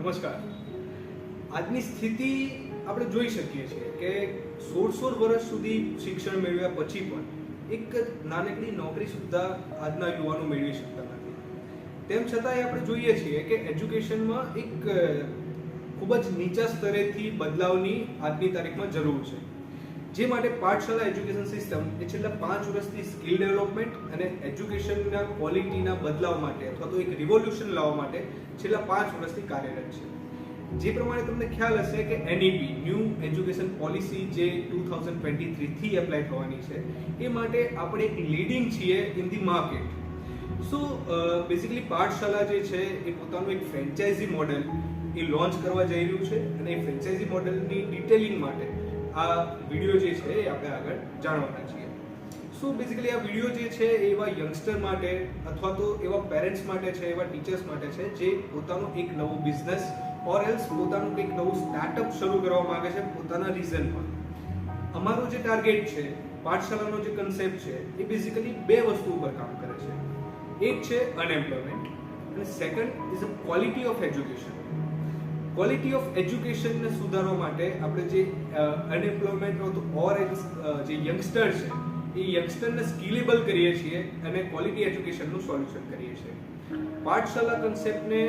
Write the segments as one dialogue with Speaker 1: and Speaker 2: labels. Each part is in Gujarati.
Speaker 1: નમસ્કાર. આજની સ્થિતિ આપણે જોઈ શકીએ છીએ કે 16 વર્ષ સુધી શિક્ષણ મેળવ્યા પછી પણ એક નાનકડી નોકરી સુદ્ધા આજના યુવાનો મેળવી શકતા નથી. તેમ છતાંય આપણે જોઈએ છીએ કે એજ્યુકેશનમાં એક ખૂબ જ નીચા સ્તરેથી બદલાવની આજની તારીખમાં જરૂર છે. જે માટે પાઠશાળા એજ્યુકેશન સિસ્ટમ એ છેલ્લા 5 વર્ષથી સ્કિલ ડેવલપમેન્ટ અને એજ્યુકેશનના ક્વોલિટીના બદલાવ માટે અથવા તો એક રિવોલ્યુશન લાવવા માટે છેલ્લા 5 વર્ષથી કાર્યરત છે. જે પ્રમાણે તમને ખ્યાલ હશે કે NEP ન્યૂ એજ્યુકેશન પોલિસી જે 2023 થી એપ્લાય થવાની છે એ માટે આપણે એક લીડિંગ છીએ in the market. So basically Pathshala જે છે એ પોતાનું એક ફ્રેન્ચાઇઝી મોડેલ એ લોન્ચ કરવા જઈ રહ્યું છે અને એ ફ્રેન્ચાઇઝી મોડેલની ડિટેલિંગ માટે આ વિડીયો જે છે એ આપણે આગળ જાણવાના છીએ. સો બેઝિકલી આ વિડીયો જે છે એ એવા યંગસ્ટર માટે અથવા તો એવા પેરેન્ટ્સ માટે છે, એવા ટીચર્સ માટે છે જે પોતાનો એક નવો બિઝનેસ ઓર એલ્સ પોતાનું કંઈક નવું સ્ટાર્ટઅપ શરૂ કરવા માંગે છે પોતાના રીઝનમાં. અમારું જે ટાર્ગેટ છે, પાઠશાળાનો જે કન્સેપ્ટ છે એ બેઝિકલી બે વસ્તુ ઉપર કામ કરે છે. એક છે અનએમ્પ્લોયમેન્ટ અને second is a quality of education. Quality of એજ્યુકેશનને સુધારવા માટે આપણે જે અનએમ્પ્લોયમેન્ટ ઓર જે યંગસ્ટર છે એ યંગસ્ટરને સ્કિલેબલ કરીએ છીએ અને ક્વોલિટી એજ્યુકેશનનું સોલ્યુશન કરીએ છીએ. પાઠશાળા કન્સેપ્ટને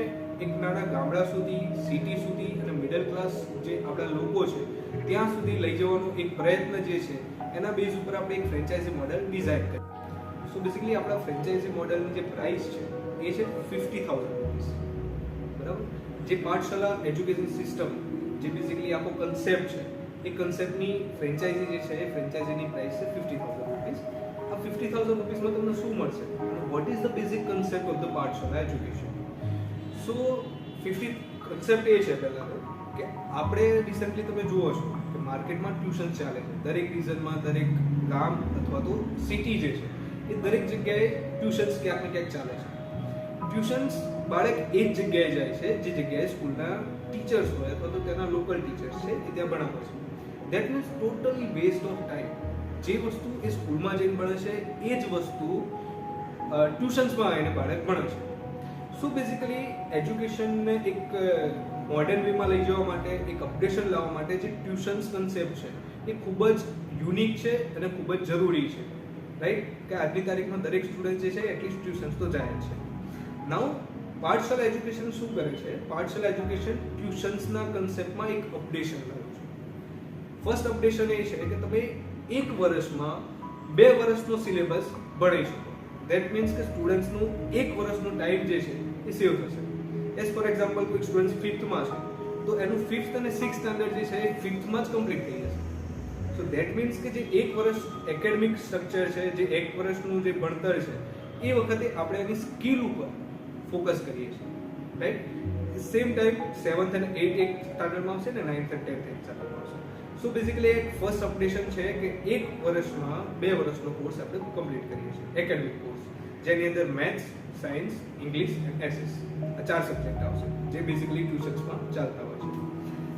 Speaker 1: એક નાના ગામડા સુધી, સિટી સુધી અને મિડલ ક્લાસ જે આપણા લોકો છે ત્યાં સુધી લઈ જવાનો એક પ્રયત્ન જે છે એના બેઝ ઉપર આપણે એક ફ્રેન્ચાઇઝી મોડેલ ડિઝાઇન કરીએ. સો બેઝિકલી આપણા ફ્રેન્ચાઇઝી મોડેલની જે પ્રાઇસ છે એ છે 50,000 રૂપીસ. બરાબર? જે પાઠશાળા એજ્યુકેશન સિસ્ટમ જે બેઝિકલી આખો કન્સેપ્ટ છે એ કન્સેપ્ટની ફ્રેન્ચાઇઝી જે છે એ ફ્રેન્ચાઇઝીની પ્રાઇસ છે 50,000 રૂપીસ. આ 50,000 રૂપીસમાં તમને શું મળશે? What is the basic concept of the Pathshala education? So 50 concept એ છે પહેલાં તો કે આપણે રિસન્ટલી તમે જુઓ છો કે માર્કેટમાં ટ્યુશન ચાલે છે. દરેક રિજનમાં, દરેક ગામ અથવા તો સિટી જે છે એ દરેક જગ્યાએ ટ્યુશન્સ ક્યાંક ને ક્યાંક ચાલે છે. ટ્યુશન્સ બાળક એ જ જગ્યાએ જાય છે જે જગ્યાએ સ્કૂલના ટીચર્સ હોય અથવા તો તેના લોકલ ટીચર્સ છે એ ત્યાં ભણાવે છે. That means totally waste of time. જે વસ્તુ એ સ્કૂલમાં જઈને ભણે છે એ જ વસ્તુ ટ્યુશન્સમાં આવીને બાળક ભણે છે. સો બેઝિકલી એજ્યુકેશનને એક મોડર્ન વેમાં લઈ જવા માટે, એક અપડેશન લાવવા માટે જે ટ્યુશન્સ કન્સેપ્ટ છે એ ખૂબ જ યુનિક છે અને ખૂબ જ જરૂરી છે. રાઈટ? કે આજની તારીખમાં દરેક સ્ટુડન્ટ જે છે એટલીસ્ટ ટ્યુશન્સ તો જાય છે. નાઉ પાઠશાળા એજ્યુકેશન શું કરે છે? પાઠશાળા એજ્યુકેશન ટ્યુશન્સના કન્સેપ્ટમાં એક અપડેશન લાવે છે. ફર્સ્ટ અપડેશન એ છે કે તમે એક વર્ષમાં 2 વર્ષનો સિલેબસ ભણી શકો. દેટ મીન્સ કે સ્ટુડન્ટ્સનું 1 વર્ષનો ટાઈમ જે છે એ સેવ થશે. એઝ ફોર એક્ઝામ્પલ કોઈ સ્ટુડન્ટ 5th છે તો એનું 5th અને 6th સ્ટાન્ડર્ડ જે છે એ 5th માં જ કમ્પ્લીટ થઈ જશે. સો દેટ મીન્સ કે જે 1 વર્ષ એકેડેમિક સ્ટ્રક્ચર છે, જે 1 વર્ષનું જે ભણતર છે એ વખતે આપણે એની સ્કિલ ઉપર ફોકસ કરીએ છીએ. રાઈટ? સેમ ટાઈમ 7th અને 8th એક સ્ટાન્ડર્ડમાં આવશે ને 9th અને 10th એક સ્ટાન્ડર્ડમાં આવશે. સો બેઝિકલી એક ફર્સ્ટ અપડેશન છે કે 1 વર્ષમાં 2 વર્ષનો કોર્સ આપણે કમ્પ્લીટ કરીએ છીએ, એકેડેમિક કોર્સ, જેની અંદર મેથ્સ, સાયન્સ, ઇંગ્લિશ અને SS આ 4 સબ્જેક્ટ આવશે જે બેઝિકલી ટ્યુશન્સમાં ચાલતા હોય છે.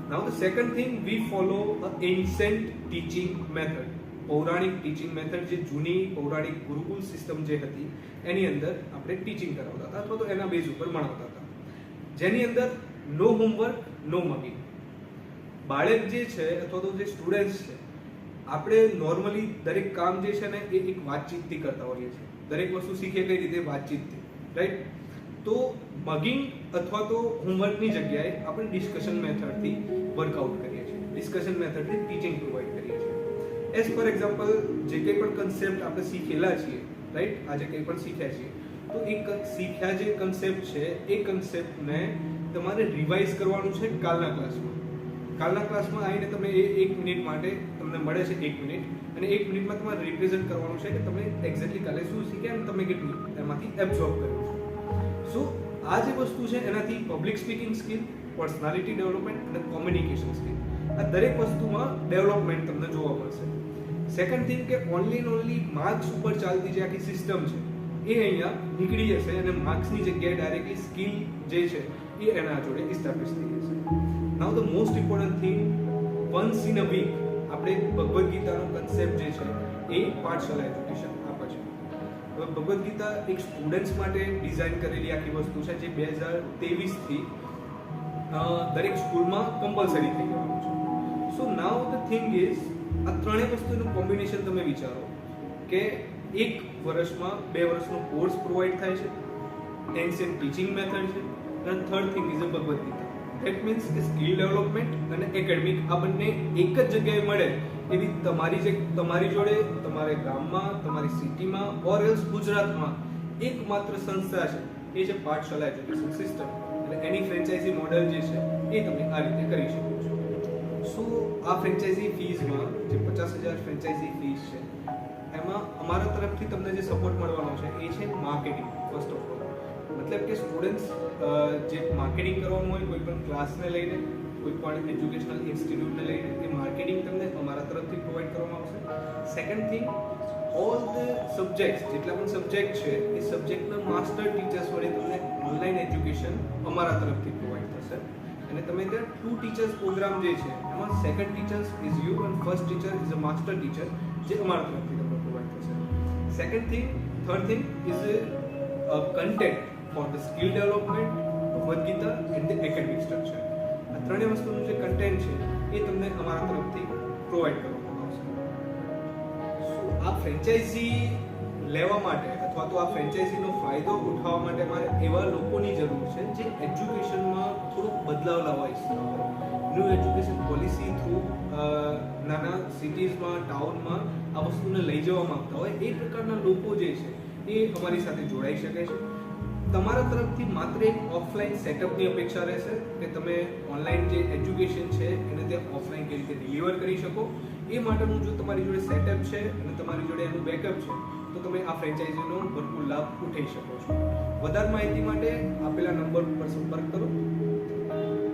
Speaker 1: Now the second thing, we follow a ancient teaching method. પૌરાણિક ટીચિંગ મેથડ, જે જૂની પૌરાણિક ગુરુકુલ સિસ્ટમ જે હતી એની અંદર આપણે ટીચિંગ કરાવતા હતા અથવા તો એના બેઝ ઉપર ભણાવતા હતા, જેની અંદર નો હોમવર્ક, નો મગિંગ. બાળક જે છે અથવા તો જે સ્ટુડન્ટ્સ છે આપણે નોર્મલી દરેક કામ જે છે ને એ એક વાતચીતથી કરતા હોઈએ છીએ. દરેક વસ્તુ શીખે કઈ રીતે? વાતચીતથી. રાઈટ? તો મગિંગ અથવા તો હોમવર્કની જગ્યાએ આપણે ડિસ્કશન મેથડથી વર્કઆઉટ કરીએ છીએ, ડિસ્કશન મેથડથી ટીચિંગ પ્રોવાઈડ કરીએ છીએ. એઝ ફોર એક્ઝામ્પલ જે કંઈ પણ કન્સેપ્ટ આપણે શીખેલા છીએ, રાઈટ, આજે કંઈ પણ શીખ્યા છીએ તો એ શીખ્યા જે કન્સેપ્ટ છે એ કન્સેપ્ટને તમારે રિવાઇઝ કરવાનું છે કાલના ક્લાસમાં. કાલના ક્લાસમાં આવીને તમે એ 1 મિનિટ માટે તમને મળે છે 1 મિનિટ અને 1 મિનિટમાં તમારે રિપ્રેઝન્ટ કરવાનું છે કે તમે એક્ઝેક્ટલી કાલે શું શીખ્યા અને તમે કેટલું એમાંથી એબ્ઝોર્બ કર્યું છે. સો આ જે વસ્તુ છે એનાથી public speaking skill, personality development અને કોમ્યુનિકેશન સ્કિલ આ દરેક વસ્તુમાં ડેવલપમેન્ટ તમને જોવા મળશે. સેકન્ડ થિંગ કે ઓનલી માર્ક્સ ઉપર ચાલતી જે આખી સિસ્ટમ છે એ અહીંયા નીકળી જશે અને માર્ક્સની જગ્યાએ ડાયરેક્ટલી સ્કિલ જે છે એ એના જોડે ઇસ્ટાબ્લિશ થઈ જશે. Now the most important thing, once in a week આપણે ભગવદ્ ગીતાનો કન્સેપ્ટ જે છે એ પાઠશાળા એજ્યુકેશન આપે છે. હવે ભગવદ્ ગીતા એક સ્ટુડન્ટ્સ માટે ડિઝાઇન કરેલી આખી વસ્તુ છે જે 2023 થી દરેક સ્કૂલમાં કમ્પલસરી થઈ જવાનું છે. સો નાઉ ધ થિંગ ઇઝ, આ ત્રણેય વસ્તુનું કોમ્બિનેશન તમે વિચારો કે એક વર્ષમાં 2 વર્ષનો કોર્સ પ્રોવાઈડ થાય છે, ટેન્સ એન્ડ ટીચિંગ મેથડ છે, અને third thing is a Bhagavad Gita. That means કે સ્કિલ ડેવલપમેન્ટ અને એકેડેમિક આ બંને એક જ જગ્યાએ મળે એવી તમારી જોડે તમારે ગામમાં, તમારી સિટીમાં ઓર એલ્સ ગુજરાતમાં એકમાત્ર સંસ્થા છે, એ છે પાઠશાલા એજ્યુકેશન સિસ્ટમ. એટલે એની ફ્રેન્ચાઇઝી મોડેલ જે છે એ તમે આ રીતે કરી શકો છો. સો આ ફ્રેન્ચાઇઝી ફીઝમાં જે 50,000 ફ્રેન્ચાઇઝી ફીઝ છે, એમાં અમારા તરફથી તમને જે સપોર્ટ મળવાનો છે એ છે માર્કેટિંગ. ફર્સ્ટ ઓફ ઓલ મતલબ કે સ્ટુડન્ટ્સ જે માર્કેટિંગ કરવાનું હોય કોઈ પણ ક્લાસને લઈને, કોઈ પણ એજ્યુકેશનલ ઇન્સ્ટિટ્યૂટને લઈને, એ માર્કેટિંગ તમને અમારા તરફથી પ્રોવાઈડ કરવામાં આવશે. Second thing, all the subjects, જેટલા પણ સબ્જેક્ટ છે એ સબ્જેક્ટના માસ્ટર ટીચર્સ વડે તમને ઓનલાઈન એજ્યુકેશન અમારા તરફથી પ્રોવાઈડ થશે. અને તમે ત્યાં 2 ટીચર્સ પ્રોગ્રામ જે છે એમાં સેકન્ડ ટીચર્સ ઇઝ યુ અને first teacher is a master teacher, જે અમારા તરફથી તમને પ્રોવાઈડ થશે. Second thing, third thing is content for the skill development, Bhagavad Gita and the academic structure. આ ત્રણેય વસ્તુનું જે કન્ટેન્ટ છે એ તમને અમારા તરફથી પ્રોવાઈડ કરવામાં આવશે. આ ફ્રેન્ચાઇઝી લેવા માટે અથવા તો આ ફ્રેન્ચાઇઝીનો ફાયદો ઉઠાવવા માટે મારે એવા લોકોની જરૂર છે જે એજ્યુકેશનમાં થોડોક બદલાવ લાવવા ઈચ્છતા હોય. ન્યૂ એજ્યુકેશન પોલિસી થ્રુ નાના સિટીઝમાં, ટાઉનમાં આ વસ્તુને લઈ જવા માંગતા હોય, એ પ્રકારના લોકો જે છે એ અમારી સાથે જોડાઈ શકે છે. તમારા તરફથી માત્ર એક ઓફલાઈન સેટઅપની અપેક્ષા રહેશે કે તમે ઓનલાઈન જે એજ્યુકેશન છે એને ત્યાં ઓફલાઈન કેવી રીતે ડિલિવર કરી શકો. એ માટેનું જો તમારી જોડે સેટઅપ છે અને તમારી જોડે એનું બેકઅપ છે તો તમે આ ફ્રેન્ચાઇઝીનો ભરપૂર લાભ ઉઠાવી શકો છો. વધારે માહિતી માટે આપેલા નંબર પર સંપર્ક કરો.